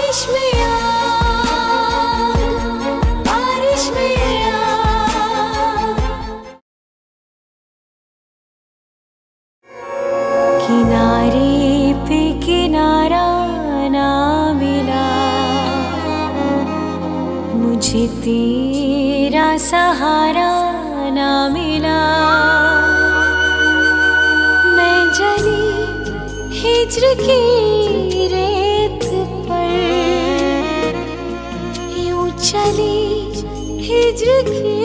बारिश में आग, बारिश में आग। किनारे पे किनारा ना मिला, मुझे तेरा सहारा ना मिला। मैं जली हिज्र की रेत पर, यूं चली हिज्र की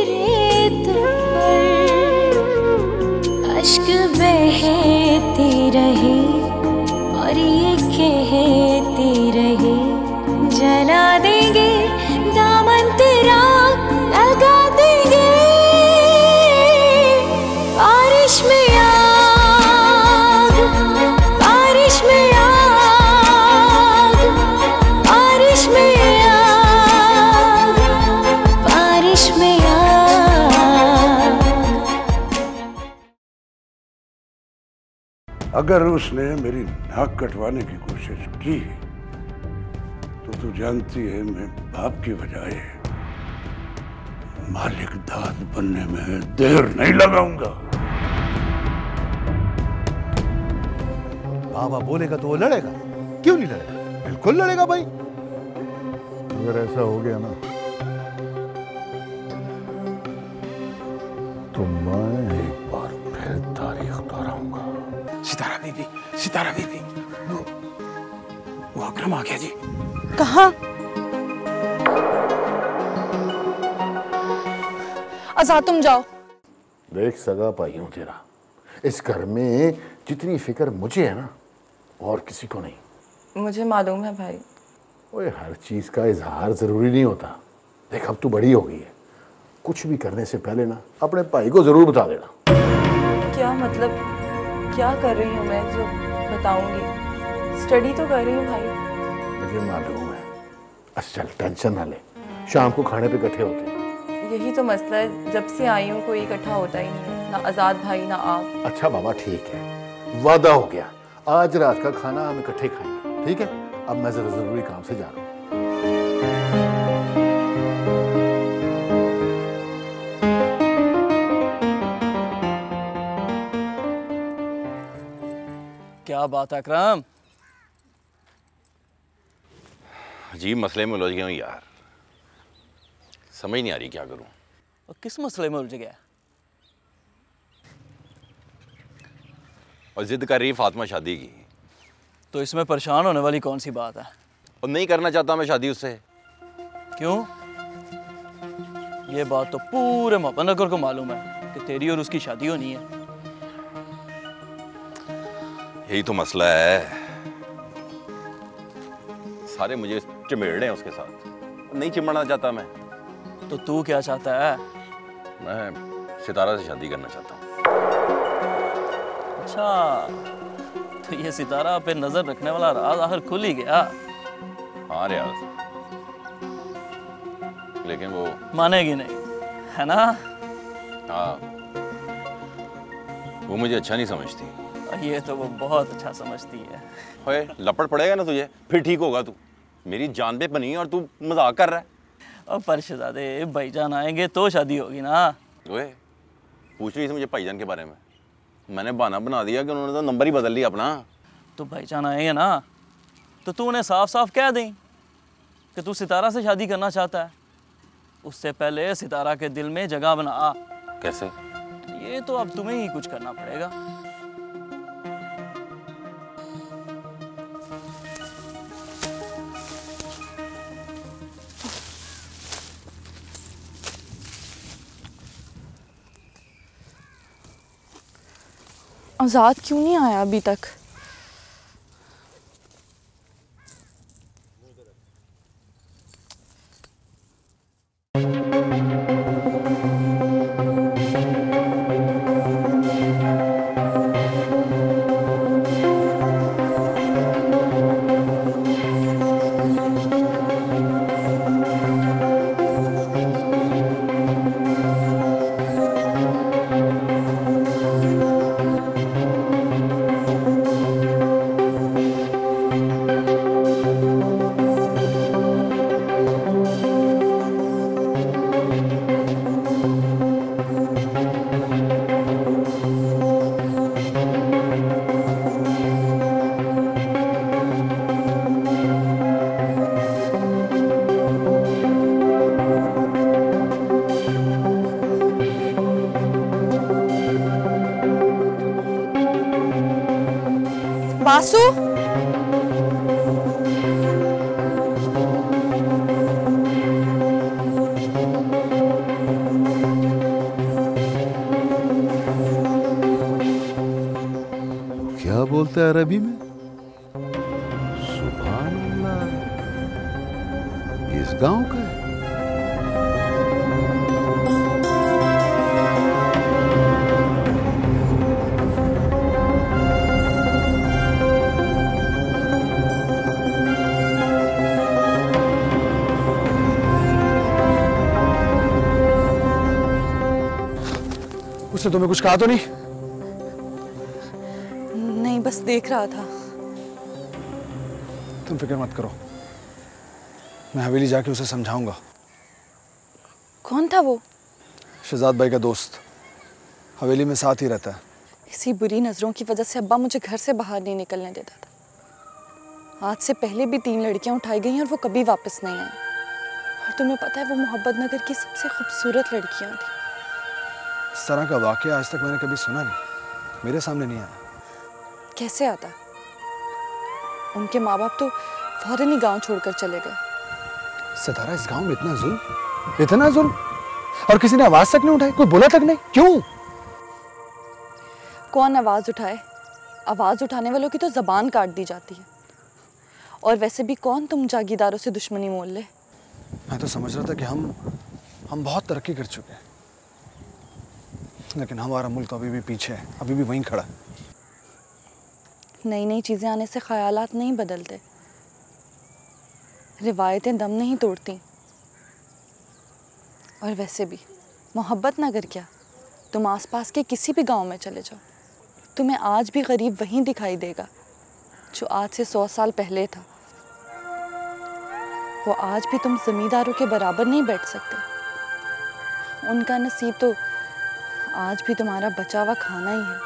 रेत पर। अश्क बहते रहे और ये कहते रहे, जला देंगे दामन तेरा, लगा देंगे। बारिश में आग, बारिश में आग, बारिश में आग, बारिश में आग। अगर उसने मेरी नाक कटवाने की कोशिश की तो तू जानती है मैं बाप की बजाय मालिक दाद बनने में देर नहीं लगाऊंगा। बाबा बोलेगा तो वो लड़ेगा, क्यों नहीं लड़ेगा? बिल्कुल लड़ेगा भाई। अगर ऐसा हो गया ना तो मैं एक बार फिर तारीख दोहराऊंगा। सितारा बीबी, सितारा बीबी, वो अकरम आ गया जी। कहाँ? आजाद तुम जाओ। देख सगा पाई हूं तेरा, इस घर में जितनी फिक्र मुझे है ना और किसी को नहीं। मुझे मालूम है भाई। ओए हर चीज का इजहार जरूरी नहीं होता। देख अब तू बड़ी हो गई है, कुछ भी करने से पहले ना अपने भाई को जरूर बता देना। क्या मतलब, क्या कर रही हूँ मैं जो बताऊंगी? स्टडी तो कर रही हूँ भाई। मुझे मालूम है। अच्छा चल टेंशन ना ले, शाम को खाने पे इकट्ठे होते हैं। यही तो मसला है, जब से आई हूँ कोई इकट्ठा होता ही नहीं है, ना आजाद भाई ना आप। अच्छा बाबा ठीक है, वादा हो गया, आज रात का खाना हम इकट्ठे खाएंगे, ठीक है? अब मैं जरा जरूरी काम से जा रहा हूँ। क्या बात है अकरम? अजीब मसले में उलझ गया हूँ यार, समझ नहीं आ रही क्या करूँ। और किस मसले में उलझ गया? और जिद कर रही फातिमा शादी की। तो इसमें परेशान होने वाली कौन सी बात है? और नहीं करना चाहता मैं शादी उससे। क्यों? ये बात तो पूरे मुजफ्फरनगर को मालूम है कि तेरी और उसकी शादी होनी है। यही तो मसला है, सारे मुझे चिमेड़ रहे हैं उसके साथ, नहीं चिमड़ना चाहता मैं। तो तू क्या चाहता है? मैं सितारा से शादी करना चाहता हूँ। अच्छा, तो ये सितारा पे नजर रखने वाला राज आखिर खुल ही गया। हाँ रियाज, लेकिन वो मानेगी नहीं, है ना? हाँ, वो मुझे अच्छा नहीं समझती। ये तो वो बहुत अच्छा समझती है। ओए लपड़ पड़ेगा ना तुझे, फिर ठीक होगा तू। मेरी जान पे बनी है और तू मजाक कर रहा है। और परशहजादे भाईजान आएंगे तो शादी होगी ना। ओए पूछ रही थी मुझे भाईजान के बारे में, मैंने बहाना बना दिया कि उन्होंने तो नंबर ही बदल लिया अपना। तो भाईजान आएंगे ना तो तू उन्हें साफ साफ कह दें कि तू सितारा से शादी करना चाहता है। उससे पहले सितारा के दिल में जगह बना। कैसे? ये तो अब तुम्हें ही कुछ करना पड़ेगा। आजाद क्यों नहीं आया अभी तक? आंसू, क्या बोलता है अरबी में? सुभान अल्लाह, इस गांव का है। उसने तुम्हें कुछ कहा तो नहीं? नहीं, बस देख रहा था। तुम फिक्र मत करो, मैं हवेली जाके उसे समझाऊंगा। कौन था वो? शहजाद भाई का दोस्त, हवेली में साथ ही रहता है। इसी बुरी नजरों की वजह से अब्बा मुझे घर से बाहर नहीं निकलने देता था। आज से पहले भी 3 लड़कियां उठाई गई और वो कभी वापस नहीं आई। और तुम्हें पता है वो मोहब्बत नगर की सबसे खूबसूरत लड़कियां थी। इस तरह का वाकया आज तक मैंने कभी सुना नहीं, मेरे सामने नहीं आया। कैसे आता? उनके माँ बाप तो फौरन ही गांव छोड़कर चले गए। सितारा, इस गांव में इतना जुल्म, और किसी ने आवाज तक नहीं उठाई, कोई बोला तक नहीं, क्यों? कौन आवाज उठाए? आवाज उठाने वालों की तो जबान काट दी जाती है। और वैसे भी कौन तुम जागीरदारों से दुश्मनी मोल ले? मैं तो समझ रहा था कि हम बहुत तरक्की कर चुके हैं, लेकिन हमारा मुल्क तो अभी भी पीछे है, अभी भी वहीं खड़ा है। नई नई चीजें आने से ख्यालात नहीं बदलते, रिवायतें दम नहीं तोड़ती। और वैसे भी मोहब्बत नगर क्या, तुम आसपास के किसी भी गांव में चले जाओ, तुम्हें आज भी गरीब वहीं दिखाई देगा जो आज से 100 साल पहले था। वो आज भी तुम जमींदारों के बराबर नहीं बैठ सकते। उनका नसीब तो आज भी तुम्हारा बचा हुआ खाना ही है।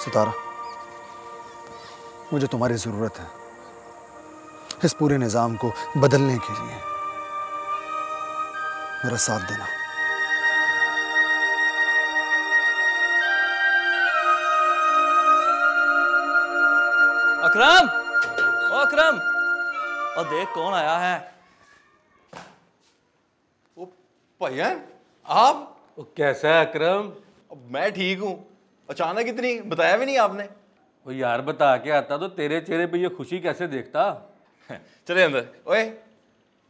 सितारा, मुझे तुम्हारी जरूरत है इस पूरे निजाम को बदलने के लिए। मेरा साथ देना। अकरम, ओ अकरम, और देख कौन आया है। ओ भाईजान, आप? वो कैसा है अकरम? मैं ठीक हूँ। अचानक इतनी बताया भी नहीं आपने। वो यार बता के आता तो तेरे चेहरे पे ये खुशी कैसे देखता। चले अंदर। ओए,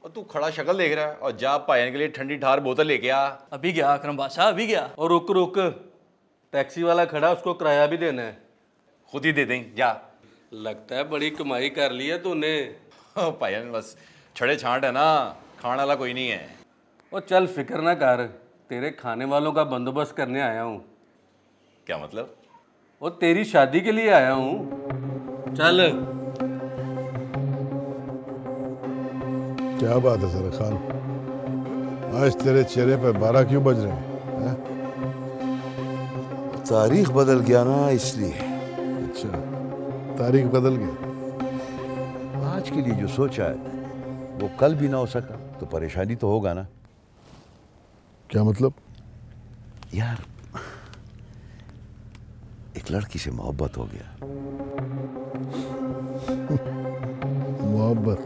और तू खड़ा शक्ल देख रहा है, और जा भाईजान के लिए ठंडी ठार बोतल लेके आ। अभी गया अकरम बादशाह, अभी गया। और रुक रुक, टैक्सी वाला खड़ा, उसको किराया भी देना है। खुद ही दे दें, जा। लगता है बड़ी कमाई कर ली है तूने। भाईजान बस छड़े छांट है ना, खाने वाला कोई नहीं है। वो चल फिक्र ना कर, तेरे खाने वालों का बंदोबस्त करने आया हूँ। क्या मतलब? वो तेरी शादी के लिए आया हूँ। चल। क्या बात है जरा खान, आज तेरे चेहरे पर 12 क्यों बज रहे हैं? तारीख बदल गया ना, इसलिए। अच्छा, तारीख बदल गई। आज के लिए जो सोचा है वो कल भी ना हो सका तो परेशानी तो होगा ना। क्या मतलब? यार, एक लड़की से मोहब्बत हो गया। मोहब्बत?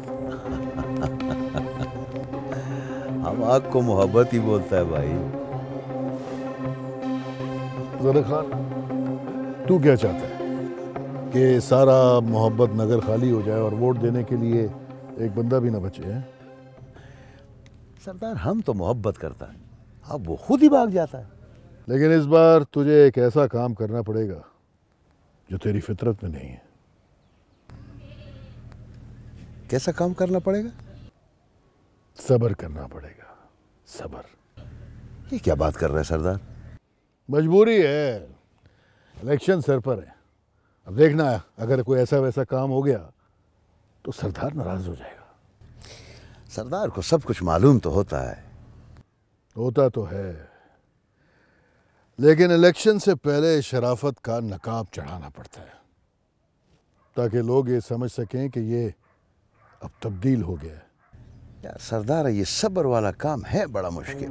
हम आग को मोहब्बत ही बोलता है भाई। जरा खान, तू क्या चाहता है कि सारा मोहब्बत नगर खाली हो जाए और वोट देने के लिए एक बंदा भी ना बचे? हैं सरदार, हम तो मोहब्बत करता है, अब वो खुद ही भाग जाता है। लेकिन इस बार तुझे एक ऐसा काम करना पड़ेगा जो तेरी फितरत में नहीं है। कैसा काम करना पड़ेगा? सब्र करना पड़ेगा, सब्र। ये क्या बात कर रहा है सरदार? मजबूरी है, इलेक्शन सर पर है। अब देखना है, अगर कोई ऐसा वैसा काम हो गया तो सरदार नाराज हो जाएगा। सरदार को सब कुछ मालूम तो होता है। होता तो है, लेकिन इलेक्शन से पहले शराफत का नकाब चढ़ाना पड़ता है ताकि लोग ये समझ सकें कि ये अब तब्दील हो गया है। यार सरदार, ये सब्र वाला काम है बड़ा मुश्किल।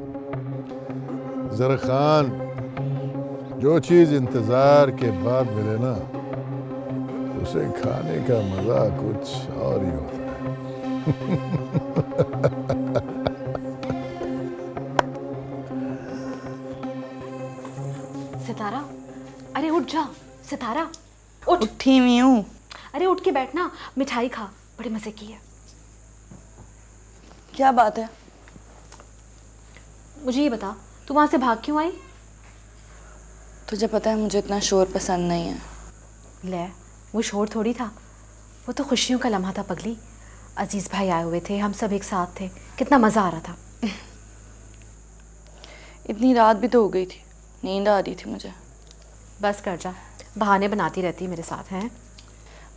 जरा खान, जो चीज इंतजार के बाद मिले ना, उसे खाने का मजा कुछ और ही होता है। सितारा, अरे उठ जा। सितारा उठ। उठी हुई हूँ। अरे उठ के बैठना, मिठाई खा, बड़े मजे की है। क्या बात है? मुझे ये बता, तू वहां से भाग क्यों आई? तुझे पता है मुझे इतना शोर पसंद नहीं है। ले, वो शोर थोड़ी था, वो तो खुशियों का लम्हा था पगली। अजीज भाई आए हुए थे, हम सब एक साथ थे, कितना मजा आ रहा था। इतनी रात भी तो हो गई थी, नींद आ रही थी मुझे। बस कर जा, बहाने बनाती रहती है मेरे साथ। हैं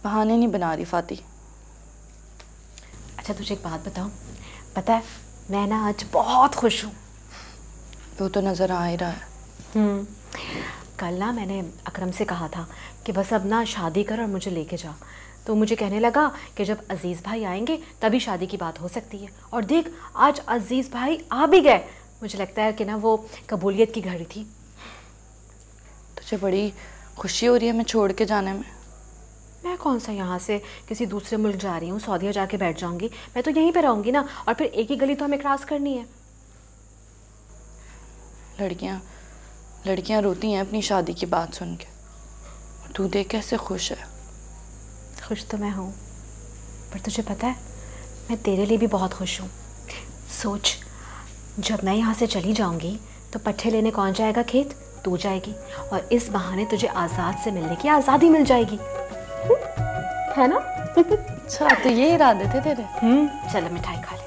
बहाने नहीं बना रही फाती। अच्छा तुझे एक बात बताऊं, पता है मैं ना आज बहुत खुश हूँ। वो तो नज़र आ ही रहा है। कल ना मैंने अकरम से कहा था कि बस अब ना शादी कर और मुझे लेके जा। तो मुझे कहने लगा कि जब अजीज़ भाई आएंगे तभी शादी की बात हो सकती है। और देख आज अजीज़ भाई आ भी गए। मुझे लगता है कि ना वो कबूलियत की घड़ी थी। तुझे बड़ी खुशी हो रही है मैं छोड़ के जाने में? मैं कौन सा यहाँ से किसी दूसरे मुल्क जा रही हूँ, सऊदीया जाके बैठ जाऊँगी। मैं तो यहीं पे रहूँगी ना, और फिर एक ही गली तो हमें क्रॉस करनी है। लड़कियाँ रोती हैं अपनी शादी की बात सुन के, और तू देख कैसे खुश है। खुश तो मैं हूँ, पर तुझे पता है मैं तेरे लिए भी बहुत खुश हूँ। सोच, जब मैं यहाँ से चली जाऊँगी तो पट्ठे लेने कौन जाएगा खेत? तू जाएगी, और इस बहाने तुझे आज़ाद से मिलने की आज़ादी मिल जाएगी, है ना? अच्छा तो ये इरादे थे तेरे? चल मिठाई खा ले,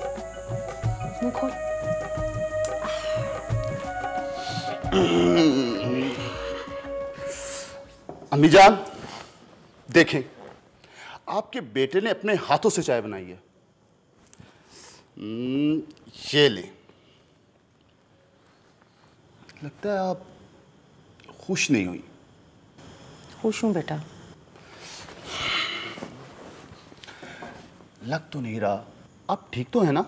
मुँह खोल। अम्मी जान देखें, आपके बेटे ने अपने हाथों से चाय बनाई है। ये ले। लगता है आप खुश नहीं हुई। खुश हूँ बेटा। लग तो नहीं रहा। आप ठीक तो है ना?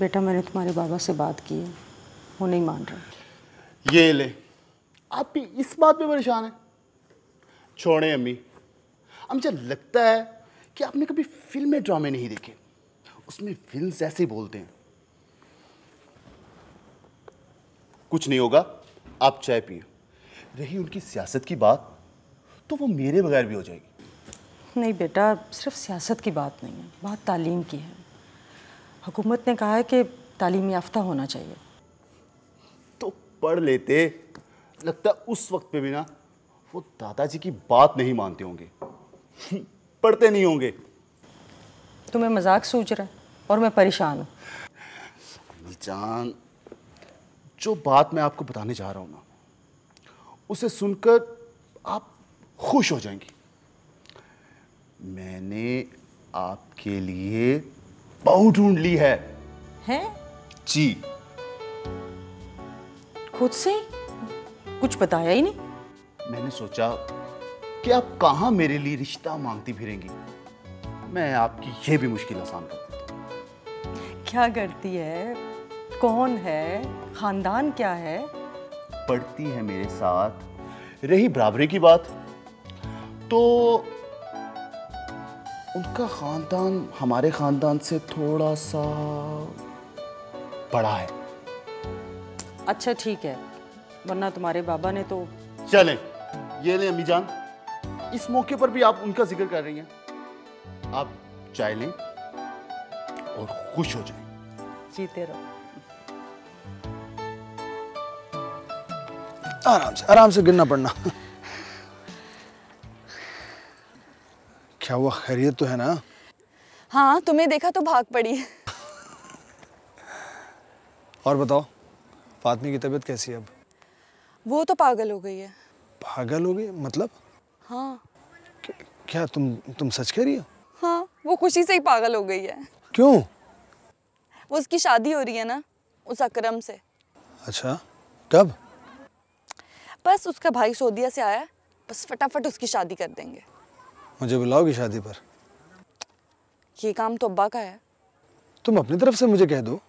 बेटा मैंने तुम्हारे बाबा से बात की है, वो नहीं मान रहे। ये ले, आप भी इस बात पे परेशान हैं? छोड़ें अम्मी, मुझे लगता है कि आपने कभी फिल्में ड्रामे नहीं देखे। उसमें विल्स ऐसे ही बोलते हैं। कुछ नहीं होगा, आप चाय पिए। रही उनकी सियासत की बात, तो वो मेरे बगैर भी हो जाएगी। नहीं बेटा, सिर्फ सियासत की बात नहीं है, बात तालीम की है। हुकूमत ने कहा है कि तालीम याफ्ता होना चाहिए। तो पढ़ लेते। लगता है उस वक्त पे भी ना वो दादाजी की बात नहीं मानते होंगे। पढ़ते नहीं होंगे। तुम्हें मजाक सूझ रहा है और मैं परेशान हूँ। जान, जो बात मैं आपको बताने जा रहा हूँ ना, उसे सुनकर आप खुश हो जाएंगी। मैंने आपके लिए बहू ढूंढ ली है। हैं? जी। खुद से ही? कुछ बताया ही नहीं। मैंने सोचा कि आप कहाँ मेरे लिए रिश्ता मांगती फिरेंगी, मैं आपकी ये भी मुश्किल आसान कर देता हूँ। क्या करती है, कौन है, खानदान क्या है? पढ़ती है मेरे साथ। रही बराबरी की बात, तो उनका खानदान हमारे खानदान से थोड़ा सा बड़ा है। अच्छा ठीक है, वरना तुम्हारे बाबा ने तो। चलें, ये लें अम्मी जान, इस मौके पर भी आप उनका जिक्र कर रही हैं। आप चाय लें और खुश हो जाएं। जीते रहो। आराम से गिरना पड़ना। क्या हुआ, खैरियत तो है ना? हाँ, तुम्हें देखा तो भाग पड़ी। और बताओ, फातमी की तबीयत कैसी है अब? वो तो पागल हो गई है। पागल हो गई मतलब? हाँ। क्या तुम सच कह रही हो? हाँ, वो खुशी से ही पागल हो गई है। क्यों? वो उसकी शादी हो रही है ना उस अकरम से। अच्छा, कब? बस उसका भाई सऊदीया से आया है, बस फटाफट उसकी शादी कर देंगे। मुझे बुलाओगी शादी पर? ये काम तो अब्बा का है। तुम अपनी तरफ से मुझे कह दो।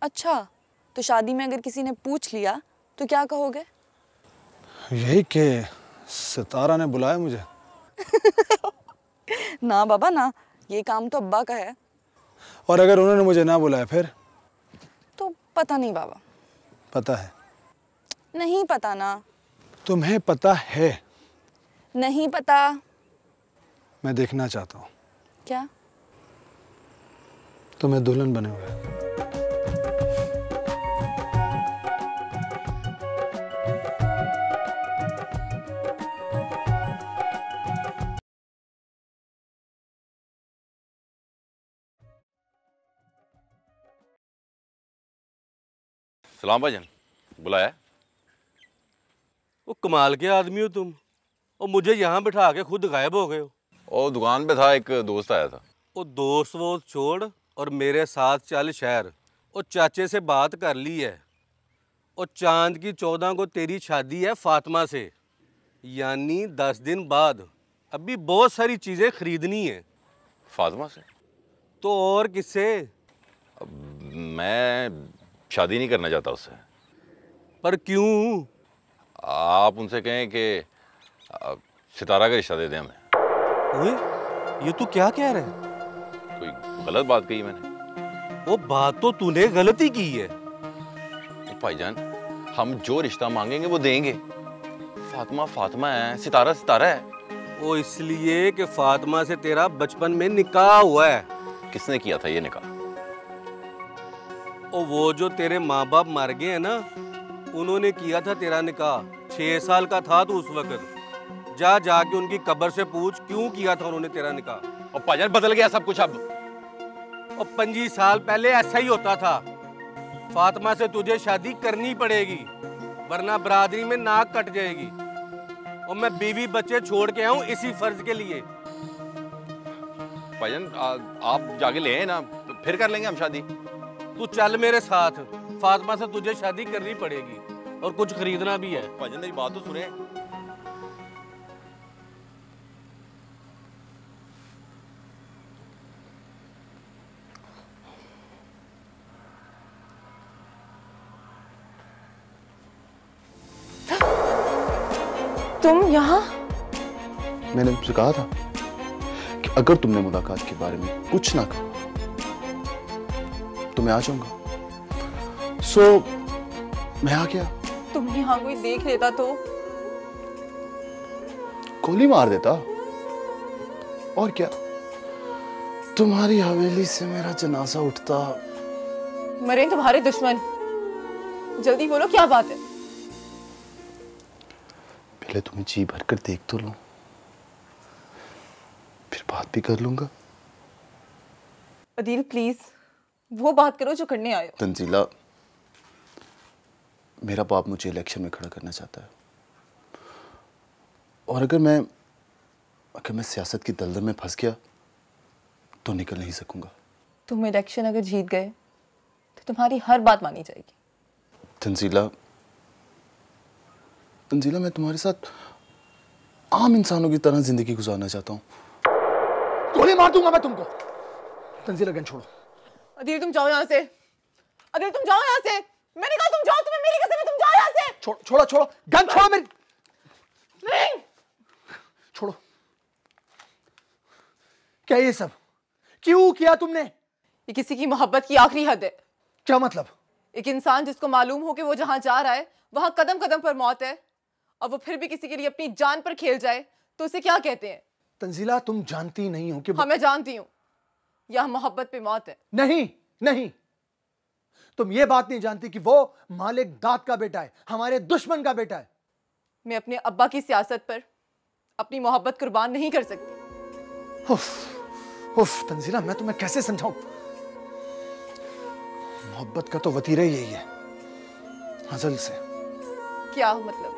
अच्छा, तो शादी में अगर किसी ने पूछ लिया तो क्या कहोगे? यही कि सितारा ने बुलाया मुझे। ना बाबा ना, ये काम तो अब्बा का है। और अगर उन्होंने मुझे ना बुलाया फिर? तो पता नहीं बाबा। पता है? नहीं पता ना। तुम्हें पता है? नहीं पता। मैं देखना चाहता हूँ। क्या? तुम्हें दुल्हन बने हुए। सलाम भाईजान, बुलाया? वो कमाल के आदमी हो तुम, और मुझे यहाँ बिठा के खुद गायब हो गए हो। और दुकान पे था, एक दोस्त आया था। वो दोस्त वो छोड़ और मेरे साथ चल शहर। और चाचे से बात कर ली है, और चांद की 14 को तेरी शादी है फातिमा से, यानी 10 दिन बाद। अभी बहुत सारी चीज़ें खरीदनी है। फातिमा से? तो और किससे? मैं शादी नहीं करना चाहता उससे। पर क्यों? आप उनसे कहें कि सितारा का रिश्ता दे दें हमें। ओए, ये तू क्या कह रहा है? कोई गलत बात कही मैंने? वो बात तो तूने गलत ही की है। भाईजान, हम जो रिश्ता मांगेंगे वो देंगे। फातिमा फातिमा है, सितारा सितारा है। वो इसलिए कि फातिमा से तेरा बचपन में निकाह हुआ है। किसने किया था ये निकाह? और वो जो तेरे माँ बाप मर गए हैं ना, उन्होंने किया था तेरा निकाह। 6 साल का था तू उस वक्त। जा जाके उनकी कब्र से पूछ क्यों किया था उन्होंने तेरा निकाह। और भाईजान बदल गया सब कुछ अब। और 25 साल पहले ऐसा ही होता था। फातिमा से तुझे शादी करनी पड़ेगी, वरना बरादरी में नाक कट जाएगी। और मैं बीवी बच्चे छोड़ के आऊं इसी फर्ज के लिए। भाईजान आप जाके ले आए ना, फिर कर लेंगे हम शादी। तू चल मेरे साथ, फातिमा से तुझे शादी करनी पड़ेगी, और कुछ खरीदना भी है। भाईजान मेरी बात तो सुने। तुम यहाँ? मैंने तुमसे कहा था कि अगर तुमने मुलाकात के बारे में कुछ ना कहा तो मैं आ जाऊंगा। मैं आ गया। तुम यहाँ कोई देख लेता तो? गोली मार देता। और क्या, तुम्हारी हवेली से मेरा जनाजा उठता। मरे तुम्हारे दुश्मन। जल्दी बोलो क्या बात है? पहले तुम्हें जी भर कर देख तो लूं, फिर बात भी कर लूंगा। अदील प्लीज वो बात करो जो करने आए हो। तंजीला, मेरा बाप मुझे इलेक्शन में खड़ा करना चाहता है, और अगर मैं सियासत की दलदल में फंस गया तो निकल नहीं सकूंगा। तुम इलेक्शन अगर जीत गए तो तुम्हारी हर बात मानी जाएगी। तंजीला, मैं तुम्हारे साथ आम इंसानों की तरह जिंदगी गुजारना चाहता हूँ। गोली मार दूंगा मैं तुमको। तंजीला, गन छोड़ो। अदील तुम जाओ यहाँ से। अदील तुम जाओ यहाँ से। मैंने कहा तुम जाओ, तुम्हें मेरी कसम है, तुम जाओ यहाँ से। छोड़ो गन छोड़ो मेरी। नहीं छोड़ो। क्या ये सब क्यों किया तुमने? ये किसी की मोहब्बत की आखिरी हद है। क्या मतलब? एक इंसान जिसको मालूम हो कि वो जहां जा रहा है वहां कदम कदम पर मौत है, और वो फिर भी किसी के लिए अपनी जान पर खेल जाए तो उसे क्या कहते हैं? तंजीला, तुम जानती नहीं हो कि हाँ मैं जानती हूँ, यह मोहब्बत पे मौत है। नहीं, तुम ये बात नहीं जानती कि वो मालिक दाद का बेटा है, हमारे दुश्मन का बेटा है। मैं अपने अब्बा की सियासत पर अपनी मोहब्बत कुर्बान नहीं कर सकती। उफ तंजीला, मैं तुम्हें कैसे समझाऊं? मोहब्बत का तो वतीरा यही है, अज़ल से। क्या मतलब?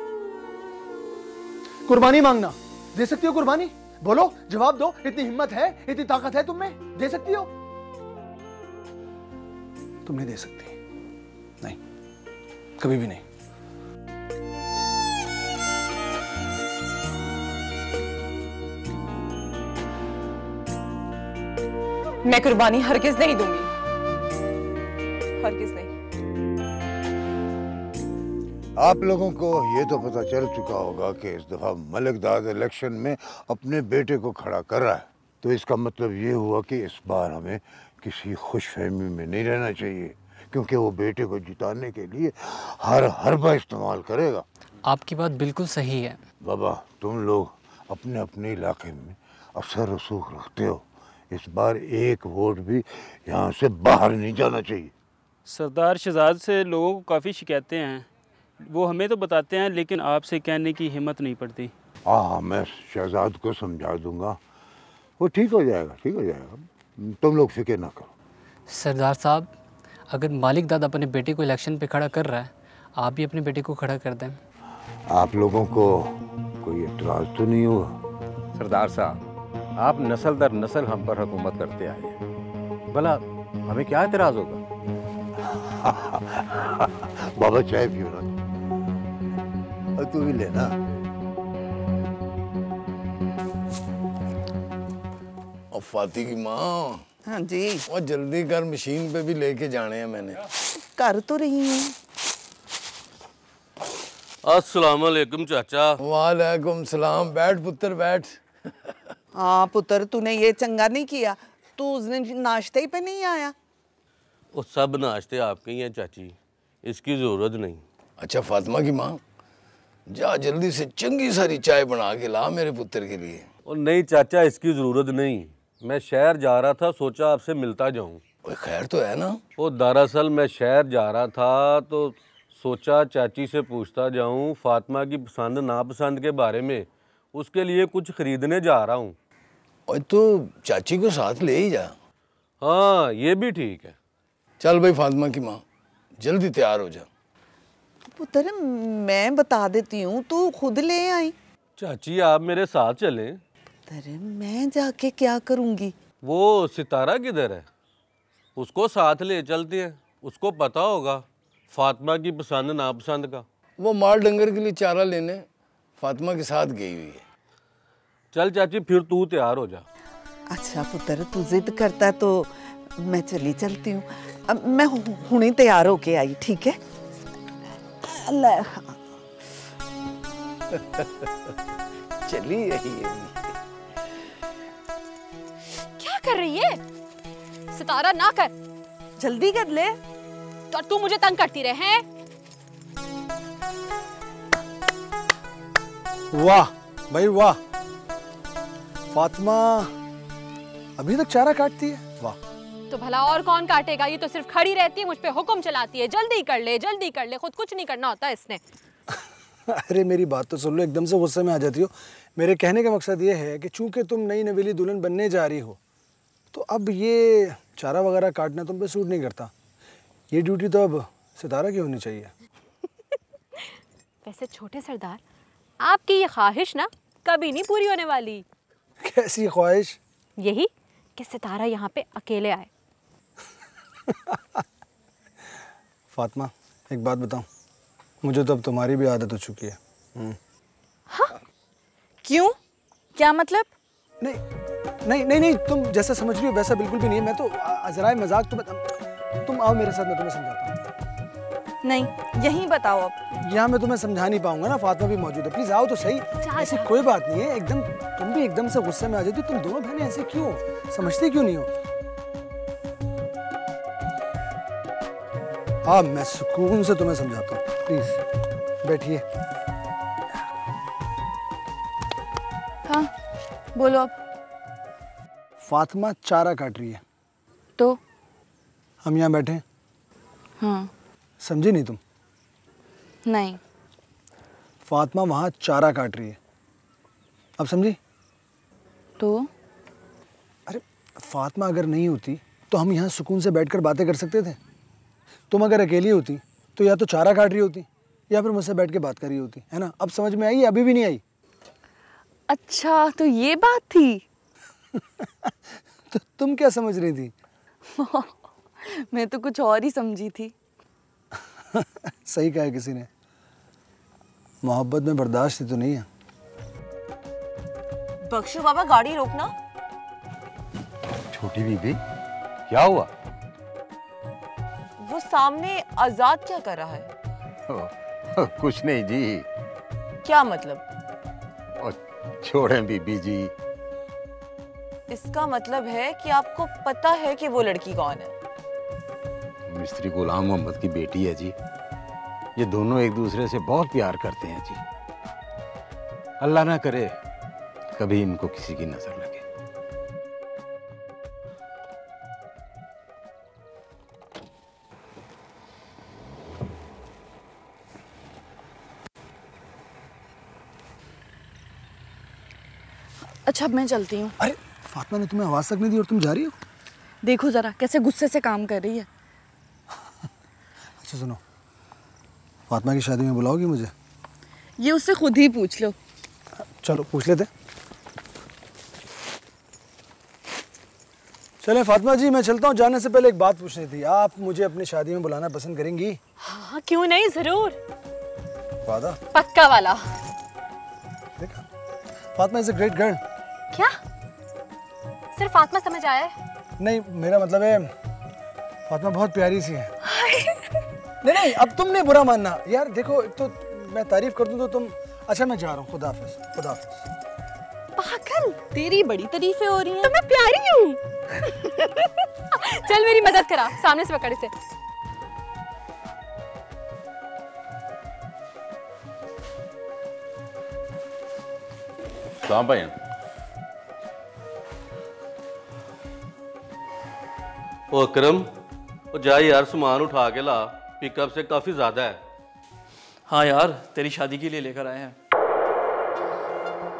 कुर्बानी मांगना। दे सकती हो कुर्बानी? बोलो, जवाब दो। इतनी हिम्मत है, इतनी ताकत है तुम में? दे सकती हो? तुम नहीं दे सकती। नहीं, कभी भी नहीं। मैं कुर्बानी हरगिज नहीं दूंगी, हरगिज नहीं। आप लोगों को ये तो पता चल चुका होगा कि इस दफ़ा मलिक दाद इलेक्शन में अपने बेटे को खड़ा कर रहा है, तो इसका मतलब ये हुआ कि इस बार हमें किसी खुशफहमी में नहीं रहना चाहिए, क्योंकि वो बेटे को जिताने के लिए हर हरबा इस्तेमाल करेगा। आपकी बात बिल्कुल सही है। बाबा, तुम लोग अपने अपने इलाके में अक्सर रसूख रखते हो, इस बार एक वोट भी यहाँ से बाहर नहीं जाना चाहिए। सरदार शहजाद से लोगों को काफ़ी शिकायतें हैं, वो हमें तो बताते हैं लेकिन आपसे कहने की हिम्मत नहीं पड़ती। हाँ, मैं शहजाद को समझा दूंगा, वो ठीक हो जाएगा, ठीक हो जाएगा, तुम लोग फिक्र ना करो। सरदार साहब, अगर मालिक दादा अपने बेटे को इलेक्शन पे खड़ा कर रहा है, आप भी अपने बेटे को खड़ा कर दें। आप लोगों को कोई एतराज़ तो नहीं होगा? सरदार साहब, आप नस्ल दर नस्ल हम पर हुकूमत करते आए हैं, भला हमें क्या एतराज़ होगा? बाबा चाय पियो ना, और तू भी लेना। और फाती की माँ। हाँ जी। और जल्दी कर, मशीन पे भी लेके जाने हैं मैंने। कर तो रही हूँ। अस्सलाम वालेकुम चाचा। वालेकुम सलाम। बैठ पुत्र बैठ। हाँ पुत्र, तूने ये चंगा नहीं किया, तू उस दिन नाश्ते पे नहीं आया। वो सब नाश्ते आपके ही हैं चाची, इसकी ज़रूरत नहीं। अच्छा फातिमा की माँ, जा जल्दी से चंगी सारी चाय बना के ला मेरे पुत्र के लिए। और नहीं चाचा, इसकी ज़रूरत नहीं, मैं शहर जा रहा था, सोचा आपसे मिलता जाऊं। कोई खैर तो है ना? वो दरअसल मैं शहर जा रहा था तो सोचा चाची से पूछता जाऊं फातिमा की पसंद नापसंद के बारे में, उसके लिए कुछ खरीदने जा रहा हूं। और तो चाची को साथ ले ही जा। हाँ, ये भी ठीक है। चल भाई फातिमा की माँ, जल्दी तैयार हो जा। पुत्र, मैं बता देती हूँ, तू खुद ले आई। चाची आप मेरे साथ चलें। पुत्र, मैं जाके क्या करूँगी? वो सितारा किधर है? उसको साथ ले चलते हैं, उसको पता होगा फातिमा की पसंद नापसंद का। वो माल डंगर के लिए चारा लेने फातिमा के साथ गई हुई है। चल चाची, फिर तू तैयार हो जा। अच्छा पुत्र, तू जिद करता है तो मैं चली चलती हूँ। अब मैं हुणे तैयार होके आई, ठीक है? चली रही है। क्या कर रही है? सितारा ना कर, जल्दी कर ले। तो तू मुझे तंग करती रहे हैं। वाह भाई वाह, फातिमा अभी तक चारा काटती है, वाह। तो भला और कौन काटेगा? ये तो सिर्फ खड़ी रहती है, मुझ पे हुक्म चलाती है, जल्दी कर ले जल्दी कर ले, खुद कुछ नहीं करना होता इसने। अरे मेरी बात तो सुन लो, एकदम से गुस्से में आ जाती हो। मेरे कहने का मकसद ये है कि चूंकि तुम नई नवेली दुल्हन बनने जा रही हो, तो अब ये चारा वगैरह काटना तुम पे सूट नहीं करता। ये ड्यूटी तो अब सितारा की होनी चाहिए। वैसे छोटे सरदार, आपकी ये ख्वाहिश ना कभी नहीं पूरी होने वाली। कैसी ख्वाहिश? यही कि सितारा यहाँ पे अकेले आए। फातिमा, एक बात बताऊं, मुझे तो अब तुम्हारी भी आदत हो चुकी है। हाँ? क्यों? क्या मतलब? नहीं नहीं नहीं नहीं, तुम जैसा समझ रही हो वैसा बिल्कुल भी नहीं है। मैं तो अजराए मजाक, तुम आओ मेरे साथ, मैं तुम्हें समझाता हूँ। नहीं, यहीं बताओ अब। यहाँ मैं तुम्हें समझा नहीं पाऊंगा ना, फातिमा भी मौजूद है, प्लीज आओ तो सही। ऐसी कोई बात नहीं है, एकदम तुम भी एकदम से गुस्से में आ जाती हो। तुम दोनों बहनें ऐसे क्यों, समझती क्यों नहीं हो? हाँ, मैं सुकून से तुम्हें समझाता हूँ, प्लीज बैठिए। हाँ बोलो अब। फातिमा चारा काट रही है, तो हम यहाँ बैठे हैं। हाँ। समझी नहीं तुम? नहीं। फातिमा वहाँ चारा काट रही है, अब समझी? तो अरे फातिमा अगर नहीं होती तो हम यहाँ सुकून से बैठकर बातें कर सकते थे। तुम अगर अकेली होती तो या तो चारा काट रही होती या फिर मुझसे बैठ के बात कर रही होती, है ना? अब समझ में आई? अभी भी नहीं आई? अच्छा, तो ये बात थी। तो तुम क्या समझ रही थी? मैं तो कुछ और ही समझी थी। सही कहा किसी ने, मोहब्बत में बर्दाश्त तो नहीं है। बख्शू बाबा, गाड़ी रोकना। छोटी बीबी, क्या हुआ? वो सामने आजाद क्या कर रहा है? कुछ नहीं जी। क्या मतलब? और छोड़ें बीबी जी। इसका मतलब है कि आपको पता है कि वो लड़की कौन है? मिस्त्री गुलाम मोहम्मद की बेटी है जी। ये दोनों एक दूसरे से बहुत प्यार करते हैं जी। अल्लाह ना करे कभी इनको किसी की नजर लगे। अच्छा अब मैं चलती हूँ। अरे फातिमा ने तुम्हें आवाज़ तक नहीं दी और तुम जा रही हो? देखो जरा कैसे गुस्से से काम कर रही है। अच्छा सुनो, फातिमा की शादी में बुलाओगी मुझे? ये उससे खुद ही पूछ लो। चलो पूछ लेते। चले फातिमा जी, मैं चलता हूँ। जाने से पहले एक बात पूछनी थी। आप मुझे अपनी शादी में बुलाना पसंद करेंगी? हाँ क्यों नहीं, जरूर। वादा? पक्का वाला। देखा, Fatima is a great girl. क्या सिर्फ फातिमा समझ आया है? नहीं, मेरा मतलब है फातिमा बहुत प्यारी सी है। नहीं नहीं, अब तुम नहीं बुरा मानना यार। देखो तो मैं तारीफ कर दूं तो तुम। अच्छा मैं जा रहा हूँ, खुदा हाफिज। खुदा हाफिज। पागल, तेरी बड़ी तारीफें हो रही हैं। तो मैं प्यारी हूँ। चल मेरी मदद करा, सामने से पकड़ इसे। सलाम भाई। ओ अकरम, ओ जा यार सामान उठा के ला, पिकअप से काफ़ी ज़्यादा है। हाँ यार, तेरी शादी के लिए लेकर आए हैं।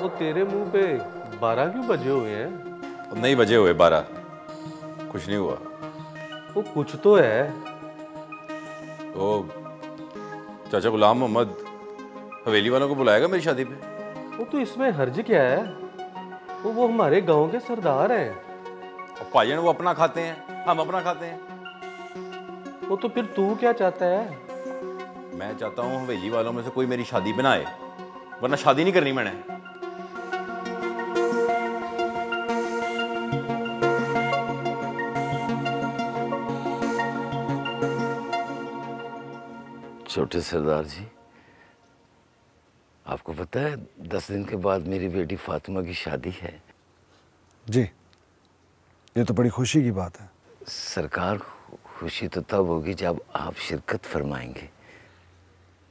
वो तेरे मुंह पे 12 क्यों बजे हुए हैं? नहीं बजे हुए 12, कुछ नहीं हुआ। वो कुछ तो है। तो चाचा गुलाम मोहम्मद हवेली वालों को बुलाएगा मेरी शादी पे? वो तो इसमें हर्ज क्या है? वो हमारे गांव के सरदार हैं। और भाईजान वो अपना खाते हैं, हम अपना खाते हैं। वो तो फिर तू क्या चाहता है? मैं चाहता हूँ हवेली वालों में से कोई मेरी शादी बनाए, वरना शादी नहीं करनी मैंने। छोटे सरदार जी, आपको पता है 10 दिन के बाद मेरी बेटी फातिमा की शादी है। जी, ये तो बड़ी खुशी की बात है। सरकार, खुशी तो तब होगी जब आप शिरकत फरमाएंगे।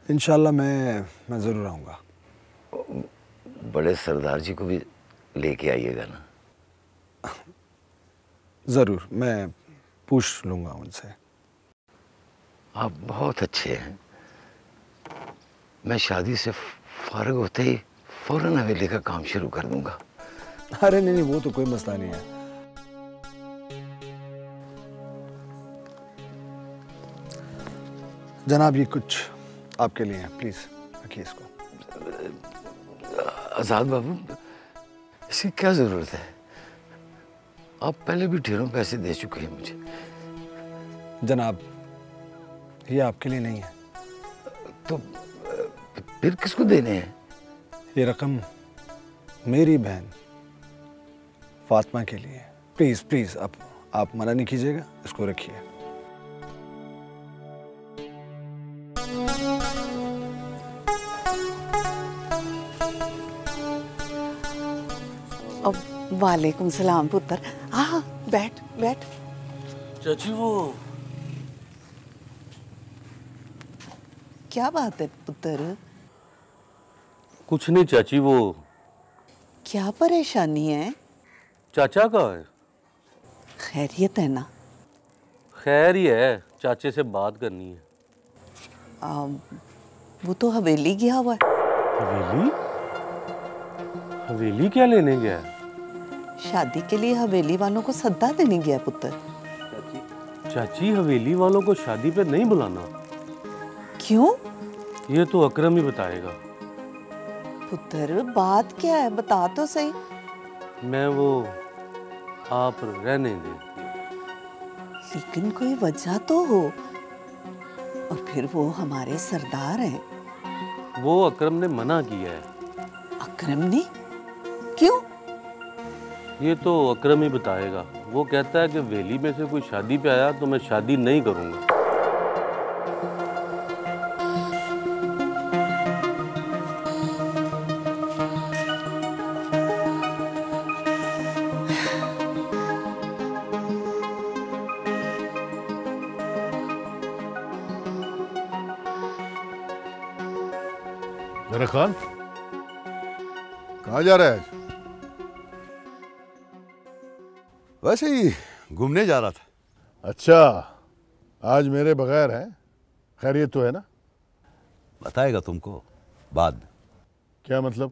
इंशाल्लाह मैं ज़रूर आऊँगा। बड़े सरदार जी को भी लेके आइएगा ना? ज़रूर, मैं पूछ लूँगा उनसे। आप बहुत अच्छे हैं। मैं शादी से फारिग होते ही फौरन हवेली का काम शुरू कर दूंगा। अरे नहीं, वो तो कोई मसला नहीं है। जनाब, ये कुछ आपके लिए है, प्लीज रखिए इसको। आजाद बाबू, इसकी क्या जरूरत है? आप पहले भी ढेरों पैसे दे चुके हैं मुझे। जनाब, ये आपके लिए नहीं है। तो फिर किसको देने हैं? ये रकम मेरी बहन फातिमा के लिए। प्लीज प्लीज, आप मना नहीं कीजिएगा, इसको रखिए। वालेकुम सलाम पुत्र। हाँ बैठ बैठ। चाची वो क्या बात है पुत्र? कुछ नहीं चाची, वो क्या परेशानी है? चाचा कहाँ है? खैरियत है ना? खैर ही है, चाचे से बात करनी है। वो तो हवेली गया हुआ है। हवेली? हवेली क्या लेने गया है? शादी के लिए हवेली वालों को सद्दा देने गया पुत्र। चाची, हवेली वालों को शादी पे नहीं बुलाना। क्यों? ये तो अकरम ही बताएगा। पुत्र बात क्या है, बता तो सही। मैं वो आप रहने दे। लेकिन कोई वजह तो हो। और फिर वो हमारे सरदार हैं। वो अकरम ने मना किया है। अकरम ने? क्यों? ये तो अकरम ही बताएगा। वो कहता है कि वेली में से कोई शादी पे आया तो मैं शादी नहीं करूंगा। जरा खान, कहाँ जा रहा है आज? वैसे ही घूमने जा रहा था। अच्छा, आज मेरे बगैर है? खैरियत तो है ना? बताएगा तुमको बाद में। क्या मतलब?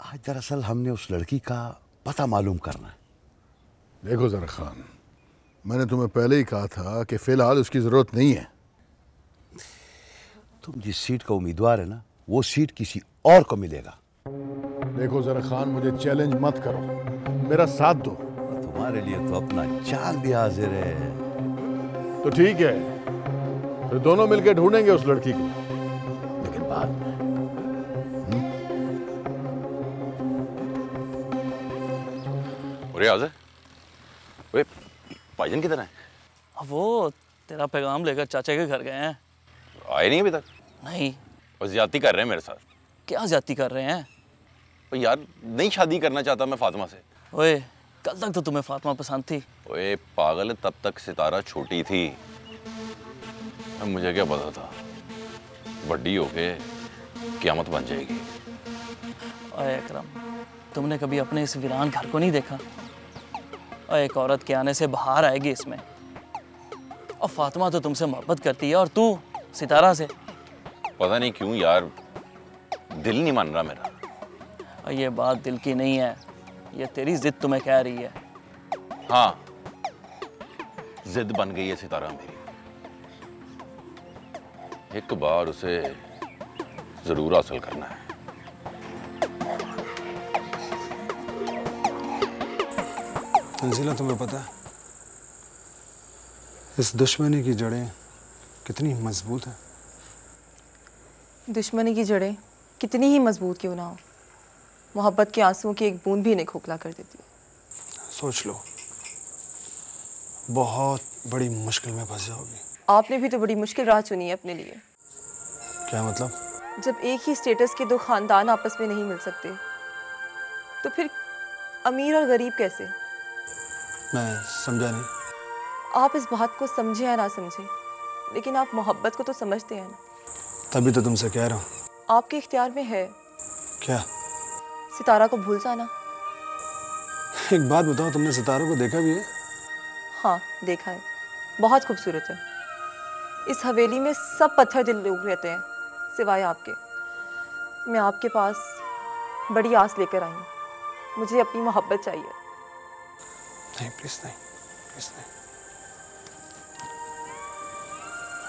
आज दरअसल हमने उस लड़की का पता मालूम करना है। देखो जरा खान, मैंने तुम्हें पहले ही कहा था कि फिलहाल उसकी जरूरत नहीं है। तुम जिस सीट का उम्मीदवार है ना, वो सीट किसी और को मिलेगा। देखो जरा खान, मुझे चैलेंज मत करो, मेरा साथ दो। तुम्हारे लिए तो अपना जान भी हाजिर है। तो ठीक है, फिर दोनों मिलकर ढूंढेंगे उस लड़की को, लेकिन बाद में। अरे आज़, वे भाईजान किधर हैं? वो तेरा पैगाम लेकर चाचा के घर गए हैं। आए नहीं अभी तक? नहीं। और ज्यादती कर रहे हैं मेरे साथ। क्या ज्यादती कर रहे हैं? तो यार नहीं शादी करना चाहता मैं फातिमा से। ओए, कल तक तो तुम्हें फातिमा पसंद थी। ओए पागल, तब तक सितारा छोटी थी। अब मुझे क्या पता था बड्डी होके क़यामत बन जाएगी। ओए अकरम, तुमने कभी अपने इस वीरान घर को नहीं देखा? और एक औरत के आने से बाहर आएगी इसमें। और फातिमा तो तुमसे मोहब्बत करती है और तू सितारा से। पता नहीं क्यों यार, दिल नहीं मान रहा मेरा। और ये बात दिल की नहीं है, ये तेरी जिद तुम्हें कह रही है। हाँ, जिद बन गई है सितारा मेरी। एक बार उसे जरूर हासिल करना है। तंजीला, तुम्हें पता है इस दुश्मनी की जड़ें कितनी मजबूत हैं? दुश्मनी की जड़ें कितनी ही मजबूत क्यों ना हो, मोहब्बत के आंसुओं की एक बूंद भी इन्हें खोखला कर देती है। सोच लो, बहुत बड़ी मुश्किल में फंस जाओगी। आपने भी तो बड़ी मुश्किल राह चुनी है अपने लिए। क्या मतलब? जब एक ही स्टेटस के दो खानदान आपस में नहीं मिल सकते, तो फिर अमीर और गरीब कैसे? मैं समझा नहीं। आप इस बात को समझे या ना समझे, लेकिन आप मोहब्बत को तो समझते हैं ना। तभी तो तुमसे कह रहा हूँ। आपके इख्तियार में है। क्या? सितारा को भूल जाना। एक बात बताओ, तुमने सितारों को देखा भी है? हाँ, देखा है। बहुत खूबसूरत है। इस हवेली में सब पत्थर दिल लोग रहते हैं सिवाय आपके। मैं आपके पास बड़ी आस लेकर आई हूँ। मुझे अपनी मोहब्बत चाहिए। नहीं प्लीज नहीं, प्लीज नहीं।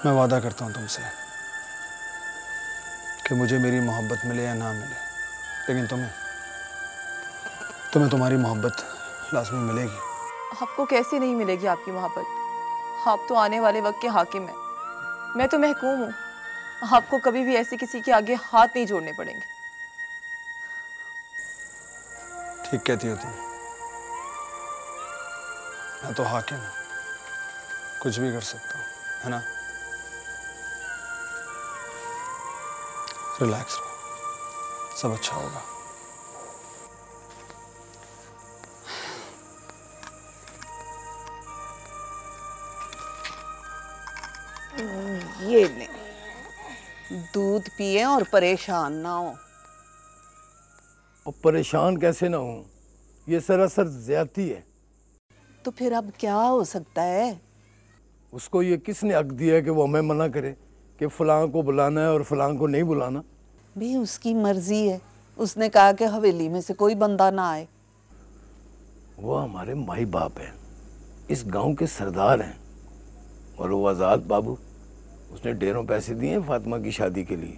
मैं वादा करता हूँ तुमसे कि मुझे मेरी मोहब्बत मिले या ना मिले, लेकिन तुम्हें तुम्हारी मोहब्बत लाजमी मिलेगी। आपको कैसे नहीं मिलेगी आपकी मोहब्बत? आप तो आने वाले वक्त के हाकिम हैं। मैं तो महकूम हूँ। आपको कभी भी ऐसे किसी के आगे हाथ नहीं जोड़ने पड़ेंगे। ठीक कहती हो तुम। मैं तो हाकिम हूँ, कुछ भी कर सकता हूँ, है ना? रिलैक्स रहो, सब अच्छा होगा। ये ले, दूध पिए और परेशान ना हो। और परेशान कैसे ना हूँ, ये सरासर ज्यादती है। तो फिर अब क्या हो सकता है? उसको ये किसने हक दिया है कि वो हमें मना करे कि फलां को बुलाना है और फलां को नहीं बुलाना? भी उसकी मर्जी है। उसने कहा कि हवेली में से कोई बंदा ना आए। वो हमारे माई बाप हैं, इस गांव के सरदार हैं। और वो आज़ाद बाबू, उसने ढेरों पैसे दिए हैं फातिमा की शादी के लिए।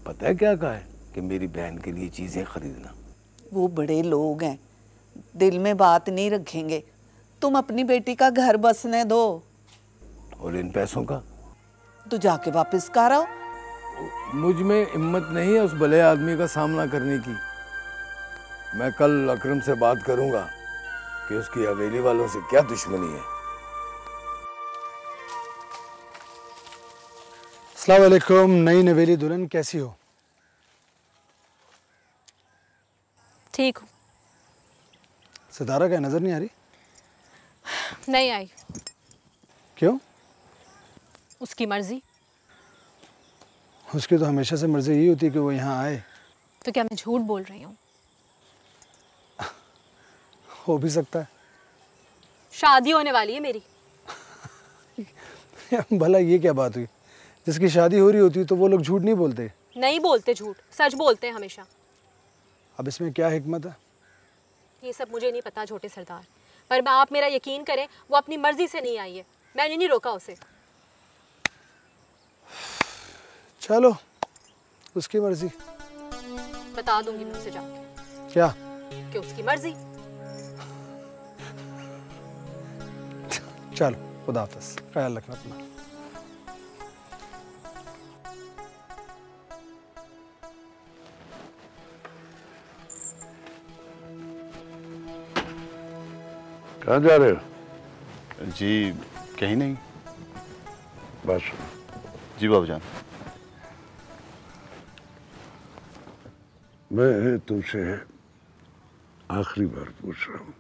पता है क्या कहा है कि मेरी बहन के लिए चीज़ें खरीदना। वो बड़े लोग हैं, दिल में बात नहीं रखेंगे। तुम अपनी बेटी का घर बसने दो। और इन पैसों का तो जाके वापस कर आओ। मुझ में हिम्मत नहीं है उस भले आदमी का सामना करने की। मैं कल अकरम से बात करूंगा कि उसकी हवेली वालों से क्या दुश्मनी है। अस्सलाम वालेकुम। नई नवेली दुल्हन, कैसी हो? ठीक हूँ। सितारा क्या नजर नहीं आ रही? नहीं आई। क्यों? उसकी मर्जी। उसकी तो हमेशा से मर्जी यही होती है कि वो यहाँ आए। तो क्या मैं झूठ बोल रही हूँ? हो भी सकता है। शादी होने वाली है मेरी। भला ये क्या बात हुई? जिसकी शादी हो रही होती तो वो लोग झूठ नहीं बोलते। नहीं बोलते झूठ, सच बोलते हैं हमेशा। अब इसमें क्या हिकमत है? ये सब मुझे नहीं पता छोटे सरदार, पर मैं आप मेरा यकीन करें, वो अपनी मर्जी से नहीं आई है, मैंने नहीं रोका उसे। चलो उसकी मर्जी। बता दूंगी मैं उसे जाके। क्या? कि उसकी मर्जी। चलो खुदा हाफिज़, ख्याल रखना अपना। कहाँ जा रहे हो? जी कहीं नहीं। बस जी बाबूजान। मैं तुमसे आखिरी बार पूछ रहा हूँ,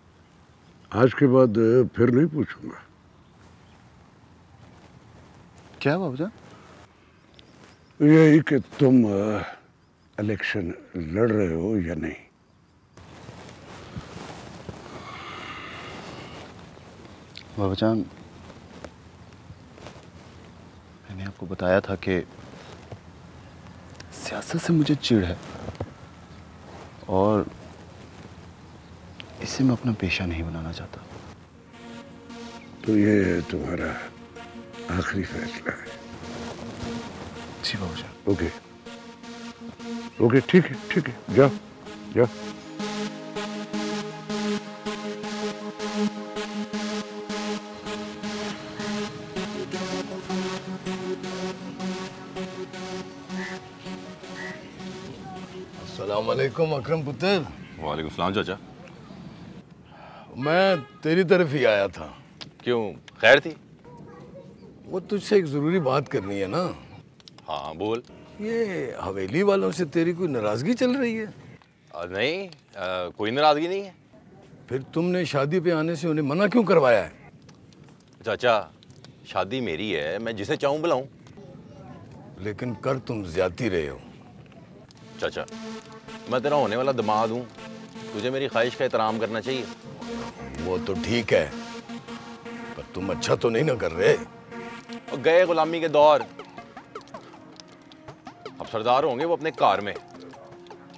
आज के बाद फिर नहीं पूछूंगा। क्या बाबूजान? यही कि तुम इलेक्शन लड़ रहे हो या नहीं। बाबूजान, मैंने आपको बताया था कि सियासत से मुझे चिढ़ है और इसे मैं अपना पेशा नहीं बनाना चाहता। तो ये तुम्हारा आखिरी फैसला है? जी बाबूजान। ओके ओके, ठीक है ठीक है, जाओ जाओ। अस्सलामुअलैकुम अकरम पुत्र। वालेकुम सलाम चाचा। मैं तेरी तरफ ही आया था। क्यों, खैर थी? वो तुझसे एक ज़रूरी बात करनी है ना। हाँ बोल। ये हवेली वालों से तेरी कोई नाराज़गी चल रही है? नहीं, कोई नाराज़गी नहीं है। फिर तुमने शादी पे आने से उन्हें मना क्यों करवाया है? चाचा, शादी मेरी है, मैं जिसे चाहूँ बुलाऊँ। लेकिन कर तुम ज्यादती रहे हो। चाचा, मैं तेरा होने वाला दामाद हूँ, तुझे मेरी ख्वाहिश का एहतराम करना चाहिए। वो तो ठीक है, पर तुम अच्छा तो नहीं ना कर रहे। और गए गुलामी के दौर, अब सरदार होंगे वो अपने कार में,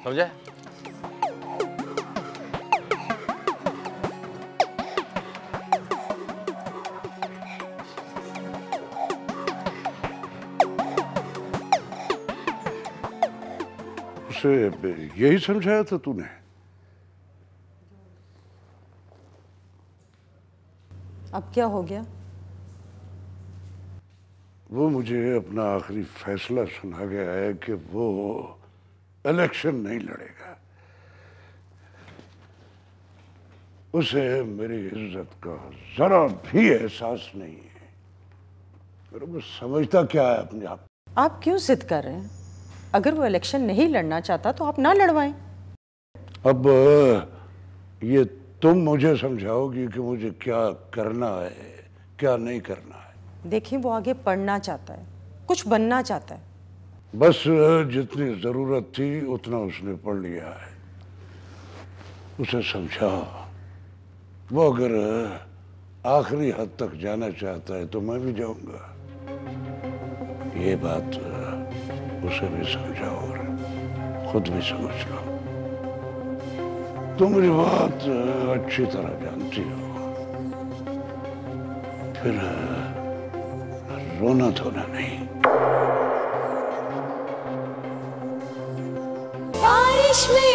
समझे? उसे यही समझाया था तूने? अब क्या हो गया? वो मुझे अपना आखिरी फैसला सुना गया है कि वो इलेक्शन नहीं लड़ेगा। उसे मेरी इज्जत का जरा भी एहसास नहीं है, और वो समझता क्या है अपने आप। आप क्यों जिद कर रहे हैं? अगर वो इलेक्शन नहीं लड़ना चाहता तो आप ना लड़वाएं। अब ये तुम मुझे समझाओगी कि मुझे क्या करना है, क्या नहीं करना है। देखिए, वो आगे पढ़ना चाहता है, कुछ बनना चाहता है। बस जितनी जरूरत थी उतना उसने पढ़ लिया है। उसे समझा, वो अगर आखिरी हद तक जाना चाहता है तो मैं भी जाऊंगा। ये बात उसे भी समझाओ और खुद भी समझ लो। तुम मेरी बात अच्छी तरह जानती हो। फिर रोना धोना नहीं। बारिश में